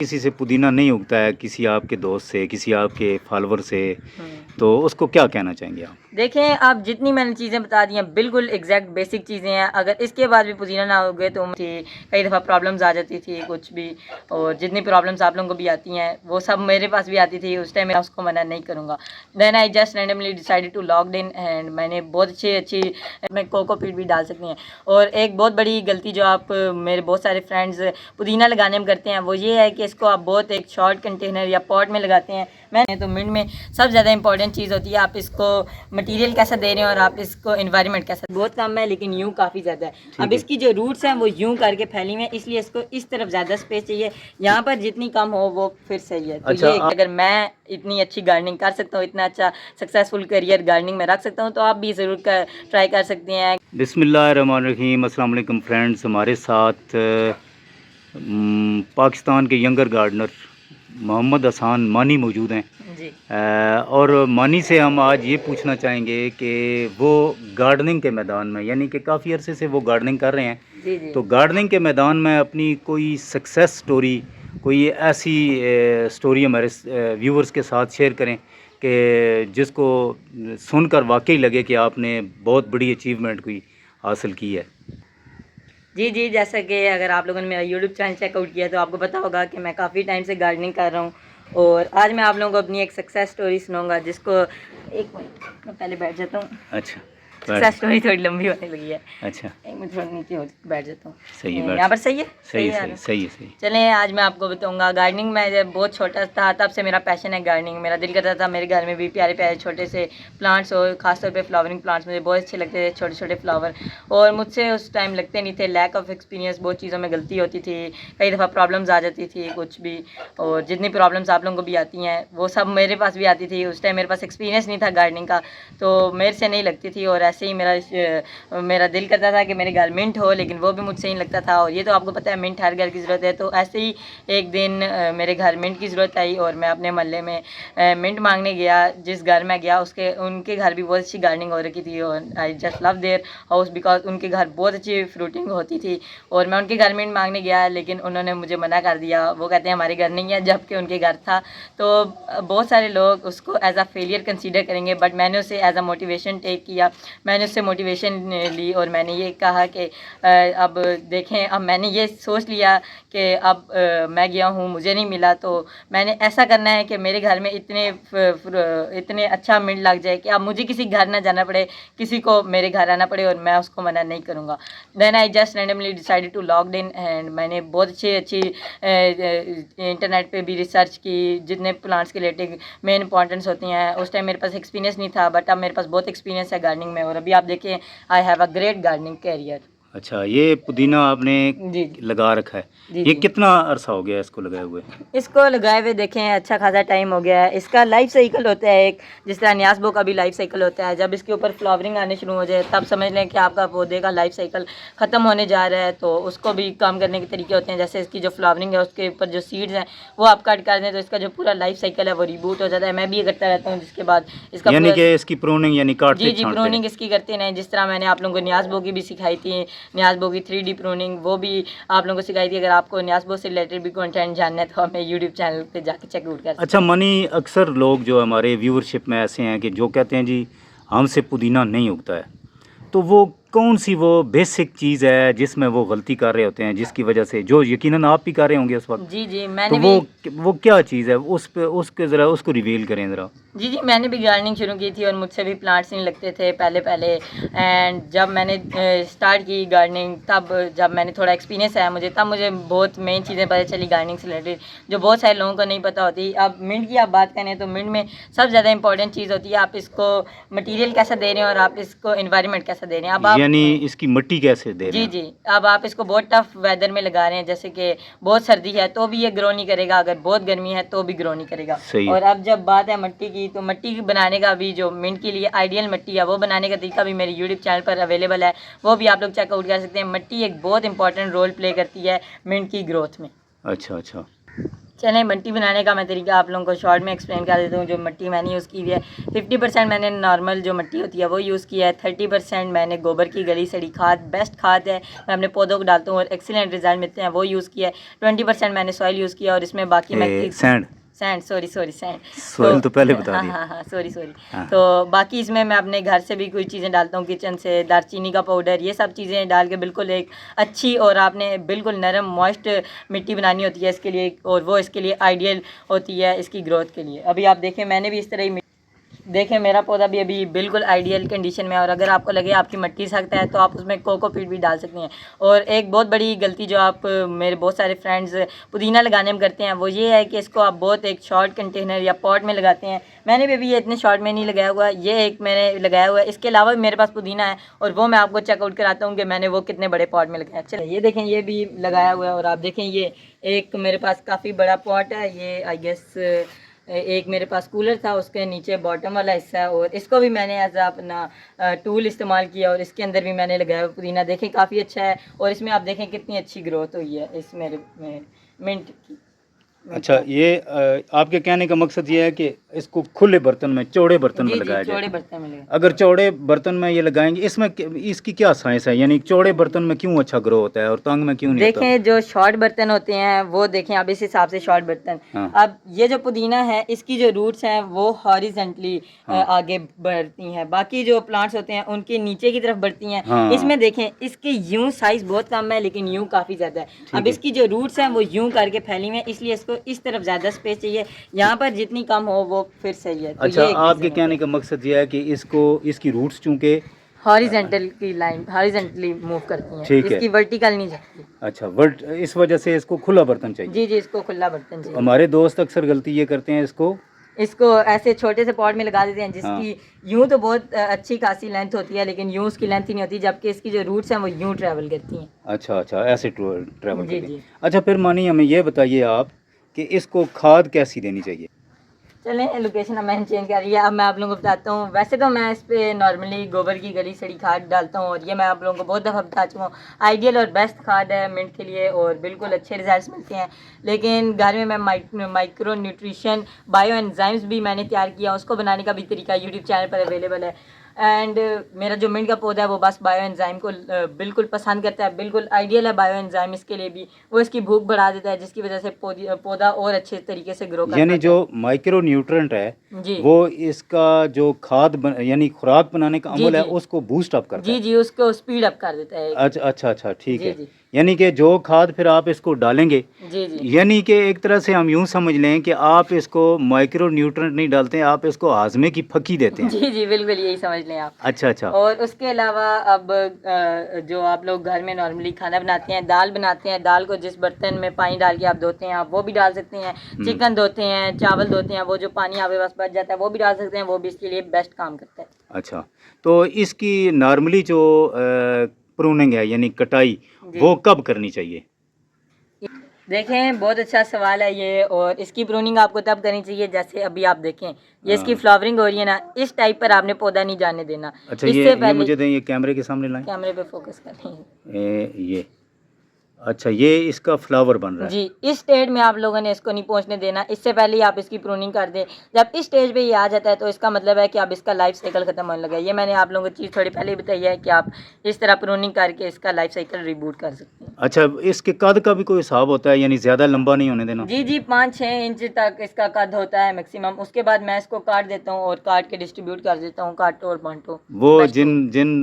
किसी से पुदीना नहीं उगता है, किसी आपके दोस्त से, किसी आपके फॉलोवर से, तो उसको क्या कहना चाहेंगे आप? देखें, आप जितनी मैंने चीज़ें बता दी हैं बिल्कुल एग्जैक्ट बेसिक चीज़ें हैं। अगर इसके बाद भी पुदीना ना उगे तो मुझे कई दफ़ा प्रॉब्लम्स आ जाती थी कुछ भी, और जितनी प्रॉब्लम्स आप लोगों को भी आती हैं वो सब मेरे पास भी आती थी। उस टाइम मैं उसको मना नहीं करूँगा। Then I just randomly decided to log in and मैंने बहुत अच्छी मैं कोकोपीट भी डाल सकती हैं। और एक बहुत बड़ी गलती जो आप मेरे बहुत सारे फ्रेंड्स पुदीना लगाने में करते हैं वो ये है कि इसको आप बहुत एक शॉर्ट कंटेनर या पॉट में लगाते हैं। मैंने तो मिंट में सबसे ज़्यादा इंपॉर्टेंट चीज़ होती है आप इसको मटेरियल कैसा दे रहे हैं और आप इसको एनवायरनमेंट कैसा, बहुत कम है लेकिन यूं काफ़ी ज़्यादा है। अब इसकी जो रूट्स हैं वो यूं करके फैली हुई हैं, इसलिए इसको इस तरफ ज़्यादा स्पेस चाहिए। यहाँ पर जितनी कम हो वो फिर सही है। तो अच्छा, ये अगर मैं इतनी अच्छी गार्डनिंग कर सकता हूँ, इतना अच्छा सक्सेसफुल करियर गार्डनिंग में रख सकता हूँ, तो आप भी ज़रूर ट्राई कर सकते हैं। बिस्मिल्लाहिर्रहमानिर्रहीम, अस्सलाम वालेकुम फ्रेंड्स। हमारे साथ पाकिस्तान के यंगर गार्डनर मोहम्मद हसन मानी मौजूद हैं जी और मानी से हम आज ये पूछना चाहेंगे कि वो गार्डनिंग के मैदान में, यानी कि काफ़ी अरसे से वो गार्डनिंग कर रहे हैं, जी जी तो गार्डनिंग के मैदान में अपनी कोई सक्सेस स्टोरी, कोई ऐसी स्टोरी हमारे व्यूवर्स के साथ शेयर करें कि जिसको सुनकर वाकई लगे कि आपने बहुत बड़ी अचीवमेंट कोई हासिल की है। जी जी, जैसा कि अगर आप लोगों ने मेरा यूट्यूब चैनल चेकआउट किया तो आपको पता होगा कि मैं काफ़ी टाइम से गार्डनिंग कर रहा हूँ, और आज मैं आप लोगों को अपनी एक सक्सेस स्टोरी सुनाऊंगा जिसको, एक मिनट मैं पहले बैठ जाता हूँ। अच्छा, सक्सेस स्टोरी थोड़ी लंबी होने लगी है। अच्छा, एक मिनट थोड़ा नीचे बैठ जाता हूँ। सही है, यहाँ पर सही है, सही है है, ना? सही है, सही। चलें, आज मैं आपको बताऊंगा गार्डनिंग में। जब बहुत छोटा था तब से मेरा पैशन है गार्डनिंग। मेरा दिल करता था मेरे घर में भी प्यारे प्यारे छोटे से प्लांट्स हो, खासतौर पे फ्लावरिंग प्लांट्स मुझे बहुत अच्छे लगते थे, छोटे छोटे फ्लावर। और मुझसे उस टाइम लगते नहीं थे, लैक ऑफ एक्सपीरियंस, बहुत चीज़ों में गलती होती थी, कई दफ़ा प्रॉब्लम्स आ जाती थी कुछ भी, और जितनी प्रॉब्लम्स आप लोगों को भी आती हैं वो सब मेरे पास भी आती थी। उस टाइम मेरे पास एक्सपीरियंस नहीं था गार्डनिंग का, तो मेरे से नहीं लगती थी, और ऐसे ही मेरा दिल करता था कि मेरे घर मिंट हो, लेकिन वो भी मुझसे नहीं लगता था। और ये तो आपको पता है मिंट हर घर की ज़रूरत है। तो ऐसे ही एक दिन मेरे घर मिंट की ज़रूरत आई और मैं अपने मोहल्ले में मिंट मांगने गया। जिस घर में गया उनके घर भी बहुत अच्छी गार्डनिंग हो रखी थी, और I just love their house because उनके घर बहुत अच्छी फ्रूटिंग होती थी। और मैं उनके घर मिंट मांगने गया लेकिन उन्होंने मुझे मना कर दिया। वो कहते हैं हमारे घर नहीं है, जबकि उनके घर था। तो बहुत सारे लोग उसको एज अ फेलियर कंसीडर करेंगे, बट मैंने उसे एज अ मोटिवेशन टेक किया। मैंने उससे मोटिवेशन ली और मैंने ये कहा कि अब देखें, अब मैंने ये सोच लिया कि अब मैं गया हूँ, मुझे नहीं मिला, तो मैंने ऐसा करना है कि मेरे घर में इतने अच्छा मिंट लग जाए कि अब मुझे किसी घर ना जाना पड़े, किसी को मेरे घर आना पड़े, और मैं उसको मना नहीं करूँगा। Then I just randomly decided to log in and मैंने बहुत अच्छी इंटरनेट पे भी रिसर्च की, जितने प्लांट्स के रिलेटेड मेन इंपॉर्टेंस होती हैं। उस टाइम मेरे पास एक्सपीरियंस नहीं था, बट अब मेरे पास बहुत एक्सपीरियंस है गार्डनिंग में, और अभी आप देखें I have a great gardening career. अच्छा, ये पुदीना आपने जी लगा रखा है, जी ये जी, कितना अरसा हो गया इसको लगाए हुए? इसको लगाए हुए देखें अच्छा खासा टाइम हो गया है। इसका लाइफ साइकिल होता है एक, जिस तरह न्यासबो का भी लाइफ साइकिल होता है। जब इसके ऊपर फ्लावरिंग आने शुरू हो जाए तब समझ लें कि आपका पौधे का लाइफ साइकिल ख़त्म होने जा रहा है। तो उसको भी कम करने के तरीके होते हैं, जैसे इसकी जो फ्लावरिंग है उसके ऊपर जो सीड्स हैं वो आप कट कर दें तो इसका जो पूरा लाइफ साइकिल है वो रिबूट हो जाता है। मैं भी ये करता रहता हूँ, जिसके बाद इसका यानी पूरा, कि इसकी प्रूनिंग यानी काटते जी जी, छांटते प्रूनिंग रहे। इसकी करते हैं। जिस तरह मैंने आप लोगों को न्यासबो की भी सिखाई थी, न्यासबो की 3D प्रूनिंग, वो भी आप लोगों को सिखाई थी। अगर आपको न्यासबो से रिलेटेड भी कंटेंट जानना है तो हमें यूट्यूब चैनल पे जाके चेकआउट कर सकते अच्छा मनी, अक्सर लोग जो हमारे व्यूअरशिप में ऐसे हैं कि जो कहते हैं जी हमसे पुदीना नहीं उगता है, तो वो कौन सी वो बेसिक चीज़ है जिसमें वो गलती कर रहे होते हैं, जिसकी वजह से, जो यकीनन आप भी कर रहे होंगे उस वक्त, हैं। जी जी, तो मैंने भी, वो क्या चीज़ है, उस पे उसके ज़रा उसको रिवील करें ज़रा। जी जी, मैंने भी गार्डनिंग शुरू की थी और मुझसे भी प्लांट्स नहीं लगते थे पहले पहले। एंड जब मैंने स्टार्ट की गार्डनिंग, तब जब मैंने थोड़ा एक्सपीरियंस आया मुझे, तब मुझे बहुत मेन चीज़ें पता चली गार्डनिंग से रिलेटेड, जो बहुत सारे लोगों को नहीं पता होती। अब मिंट की आप बात करें तो मिंट में सबसे ज़्यादा इंपॉर्टेंट चीज़ होती है आप इसको मटीरियल कैसा दे रहे हैं और आप इसको इन्वायरमेंट कैसा दे रहे हैं। अब आप, यानी इसकी मिट्टी कैसे दे रहे जी हैं? जी, अब आप इसको बहुत टफ वेदर में लगा रहे हैं, जैसे कि बहुत सर्दी है तो भी ये ग्रो नहीं करेगा, अगर बहुत गर्मी है तो भी ग्रो नहीं करेगा। सही है। और अब जब बात है मिट्टी की, तो मिट्टी की बनाने का भी, जो मिंट के लिए आइडियल मिट्टी है वो बनाने का तरीका भी मेरे यूट्यूब चैनल पर अवेलेबल है, वो भी आप लोग चेकआउट कर सकते हैं। मिट्टी एक बहुत इंपॉर्टेंट रोल प्ले करती है मिंट की ग्रोथ में। अच्छा अच्छा। चलें, मट्टी बनाने का मैं तरीका आप लोगों को शॉर्ट में एक्सप्लेन कर देता हूँ। जो मट्टी मैंने यूज़ की हुई है, 50% मैंने नॉर्मल जो मट्टी होती है वो यूज़ किया है, 30% मैंने गोबर की गली सड़ी खाद, बेस्ट खाद है, मैं अपने पौधों को डालता हूँ और एक्सीलेंट रिजल्ट मिलते हैं, वो यूज़ किया है। 20% मैंने सॉइल यूज़ किया और इसमें बाकी मैं sand sand sorry sand soil तो पहले बता हाँ दिया। हाँ हाँ सॉरी हाँ। तो बाकी इसमें मैं अपने घर से भी कोई चीज़ें डालता हूँ, किचन से दालचीनी का पाउडर, ये सब चीज़ें डाल के बिल्कुल एक अच्छी, और आपने बिल्कुल नरम मॉइस्ट मिट्टी बनानी होती है इसके लिए, और वो इसके लिए आइडियल होती है इसकी ग्रोथ के लिए। अभी आप देखें, मैंने भी इस तरह ही देखें, मेरा पौधा भी अभी बिल्कुल आइडियल कंडीशन में है, और अगर आपको लगे आपकी मिट्टी सख्त है तो आप उसमें कोकोपीट भी डाल सकते हैं। और एक बहुत बड़ी गलती जो आप मेरे बहुत सारे फ्रेंड्स पुदीना लगाने में करते हैं वो ये है कि इसको आप बहुत एक शॉर्ट कंटेनर या पॉट में लगाते हैं। मैंने भी अभी ये इतने शॉर्ट में नहीं लगाया हुआ, ये एक मैंने लगाया हुआ है। इसके अलावा भी मेरे पास पुदीना है और वो मैं आपको चेकआउट कराता हूँ कि मैंने वो कितने बड़े पॉट में लगाया। चलिए ये देखें, ये भी लगाया हुआ है, और आप देखें ये एक मेरे पास काफ़ी बड़ा पॉट है। ये आई गेस एक मेरे पास कूलर था, उसके नीचे बॉटम वाला हिस्सा है, और इसको भी मैंने एज अपना टूल इस्तेमाल किया, और इसके अंदर भी मैंने लगाया हुआ पुदीना। देखें काफ़ी अच्छा है, और इसमें आप देखें कितनी अच्छी ग्रोथ हुई है इस मेरे मिंट की। अच्छा, ये आपके कहने का मकसद ये है कि इसको खुले बर्तन में, चौड़े बर्तन में जी लगाया चौड़े जाए। बर्तन में लगा। अगर चौड़े बर्तन में ये लगाएंगे, इसमें इसकी क्या साइंस है, यानी चौड़े बर्तन में क्यों अच्छा ग्रो होता है और तंग में क्यों नहीं होता? देखें, जो शॉर्ट बर्तन होते हैं वो देखें आप इस हिसाब से शॉर्ट बर्तन। हाँ। अब ये जो पुदीना है इसकी जो रूट्स हैं वो हॉरिजेंटली हाँ। आगे बढ़ती हैं, बाकी जो प्लांट्स होते हैं उनके नीचे की तरफ बढ़ती हैं। हाँ। इसमें देखें, इसकी यूं साइज बहुत कम है लेकिन यूं काफ़ी ज़्यादा है। अब है। इसकी जो रूट्स हैं वो यूं करके फैली हुई हैं, इसलिए इसको इस तरफ ज़्यादा स्पेस चाहिए, यहाँ पर जितनी कम हो वो फिर सही है। तो अच्छा, ये एक आपके reason कहने का मकसद ये है कि इसको, इसकी रूट्स चूंकि हॉरिजेंटल की लाइन हॉरिजेंटली मूव करती हैं, ठीक है। इसकी वर्टिकल नहीं जाती। अच्छा, वर्ट, इस वजह से इसको खुला बर्तन चाहिए। जी इसको खुला बर्तन चाहिए। हमारे दोस्त अक्सर गलती ये करते हैं, इसको ऐसे छोटे से पॉट में लगा देते हैं, जिसकी हाँ। यूं तो बहुत अच्छी खासी लेंथ होती है, लेकिन यूं उसकी लेंथ ही नहीं होती, जबकि इसकी जो रूट्स हैं वो यूं ट्रैवल करती हैं। अच्छा अच्छा, ऐसे ट्रैवल जी करते हैं। जी। अच्छा, फिर मानिए हमें ये बताइए आप कि इसको खाद कैसी देनी चाहिए? चलें, लोकेशन अब मैंने चेंज कर रही है, अब मैं आप लोगों को बताता हूँ। वैसे तो मैं इस पर नॉर्मली गोबर की गली सड़ी खाद डालता हूँ, और ये मैं आप लोगों को बहुत दफ़ा बता चुका हूँ, आइडियल और बेस्ट खाद है मिंट के लिए, और बिल्कुल अच्छे रिजल्ट्स मिलते हैं। लेकिन घर में मैं माइक्रो न्यूट्रिशन बायो एंजाइम्स भी मैंने तैयार किया, उसको बनाने का भी तरीका यूट्यूब चैनल पर अवेलेबल है। एंड मेरा जो मिंट का पौधा है वो बस बायो एंजाइम को बिल्कुल पसंद करता है, बिल्कुल आइडियल है बायो एंजाइम इसके लिए भी। वो इसकी भूख बढ़ा देता है, जिसकी वजह से पौधा और अच्छे तरीके से ग्रो करता है। यानी जो माइक्रो न्यूट्रेंट है जी वो इसका जो यानी खुराक बनाने का अमल है उसको बूस्ट अप करता है। जी उसको स्पीड अप कर देता है। अच्छा अच्छा अच्छा, ठीक है। जी। यानी कि जो खाद फिर आप इसको डालेंगे, जी यानी कि एक तरह से हम यूं समझ लें कि आप इसको माइक्रो न्यूट्रेंट नहीं डालते हैं, आप इसको हाजमे की फक्की देते हैं। जी बिल्कुल यही समझ लें आप। अच्छा अच्छा। और उसके अलावा अब जो आप लोग घर में नॉर्मली खाना बनाते हैं, दाल बनाते हैं, दाल को जिस बर्तन में पानी डाल के आप धोते हैं, आप वो भी डाल सकते हैं। चिकन धोते हैं, चावल धोते हैं, वो जो पानी आपके पास बच जाता है वो भी डाल सकते हैं, वो भी इसके लिए बेस्ट काम करता है। अच्छा, तो इसकी नॉर्मली जो प्रूनिंग है यानी कटाई, वो कब करनी चाहिए? देखें, बहुत अच्छा सवाल है ये, और इसकी प्रूनिंग आपको तब करनी चाहिए जैसे अभी आप देखें ये इसकी फ्लावरिंग हो रही है ना, इस टाइप पर आपने पौधा नहीं जाने देना। अच्छा, इससे ये मुझे दें, ये कैमरे के सामने लाएं, कैमरे पे फोकस करें। ये अच्छा, ये इसका फ्लावर बन रहा है। जी, इस स्टेज में आप लोगों ने इसको नहीं पहुंचने देना, इससे पहले ही आप इसकी प्रूनिंग कर दें। जब इस स्टेज पे ये आ जाता है तो इसका मतलब है कि अब इसका लाइफ साइकिल ख़त्म होने लगा है। ये मैंने आप लोगों को चीज़ थोड़ी पहले ही बताई है कि आप इस तरह प्रूनिंग करके इसका लाइफ साइकिल रिबूट कर सकते हैं। अच्छा, इसके कद का भी कोई हिसाब होता है, यानी ज़्यादा लंबा नहीं होने देना? जी 5-6 इंच तक इसका कद होता है मैक्सिमम। उसके बाद मैं इसको काट देता हूँ और काट के डिस्ट्रीब्यूट कर देता हूँ, काटो और बांटो। वो जिन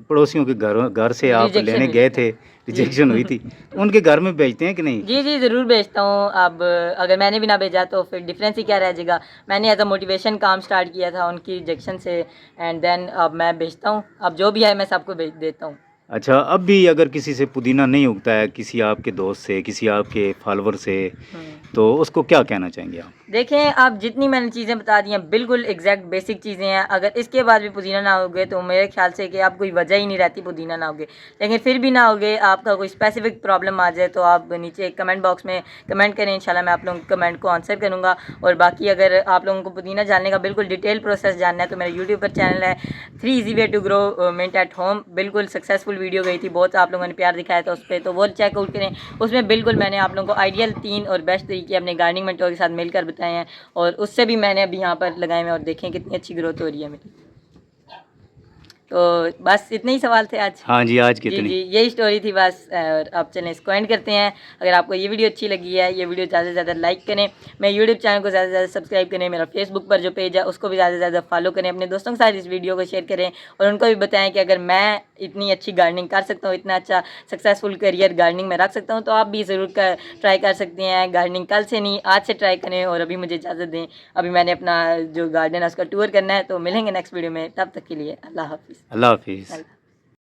पड़ोसियों के घर से आप लेने गए थे, रिजेक्शन हुई थी, उनके घर में भेजते हैं कि नहीं? जी ज़रूर भेजता हूँ। अब अगर मैंने भी ना भेजा तो फिर डिफरेंस ही क्या रह जाएगा। मैंने एज अ मोटिवेशन काम स्टार्ट किया था उनकी रिजेक्शन से, एंड देन अब मैं भेजता हूँ। अब जो भी है मैं सबको भेज देता हूँ। अच्छा, अब भी अगर किसी से पुदीना नहीं उगता है, किसी आपके दोस्त से, किसी आपके फॉलोअर से, तो उसको क्या कहना चाहेंगे आप? देखें, आप जितनी मैंने चीज़ें बता दी हैं बिल्कुल एग्जैक्ट बेसिक चीज़ें हैं। अगर इसके बाद भी पुदीना ना होगे तो मेरे ख्याल से कि आप कोई वजह ही नहीं रहती पुदीना ना होगे। लेकिन फिर भी ना होगे, आपका कोई स्पेसिफिक प्रॉब्लम आ जाए तो आप नीचे कमेंट बॉक्स में कमेंट करें, इंशाल्लाह मैं आप लोगों के कमेंट को आंसर करूँगा। और बाकी अगर आप लोगों को पुदीना जानने का बिल्कुल डिटेल प्रोसेस जानना है तो मेरा यूट्यूब पर चैनल है 3 easy way to grow mint at home, बिल्कुल सक्सेसफुल वीडियो गई थी, बहुत आप लोगों ने प्यार दिखाया था उस पर, तो वो चेकआउट करें। उसमें बिल्कुल मैंने आप लोगों को आइडियल 3 और बेस्ट तरीके अपने गार्डनिंग मेंटोर के साथ मिलकर बताए हैं, और उससे भी मैंने अभी यहाँ पर लगाए हुए हैं और देखें कितनी अच्छी ग्रोथ हो रही है मेरी। तो बस इतने ही सवाल थे आज। हाँ जी, आज जी कितनी? जी, यही स्टोरी थी बस। और आप चलें इसको एंड करते हैं। अगर आपको ये वीडियो अच्छी लगी है, ये वीडियो ज़्यादा से ज़्यादा लाइक करें, मेरे यूट्यूब चैनल को ज़्यादा से ज़्यादा सब्सक्राइब करें, मेरा फेसबुक पर जो पेज है उसको भी ज़्यादा से ज़्यादा फॉलो करें, अपने दोस्तों के साथ इस वीडियो को शेयर करें और उनको भी बताएं कि अगर मैं इतनी अच्छी गार्डनिंग कर सकता हूँ, इतना अच्छा सक्सेसफुल करियर गार्डनिंग में रख सकता हूँ, तो आप भी ज़रूर ट्राई कर सकते हैं। गार्डनिंग कल से नहीं आज से ट्राई करें। और अभी मुझे इजाज़त दें, अभी मैंने अपना जो गार्डन है उसका टूर करना है, तो मिलेंगे नेक्स्ट वीडियो में, तब तक के लिए अल्लाह हाफिज़। अल्लाह हाफिज़।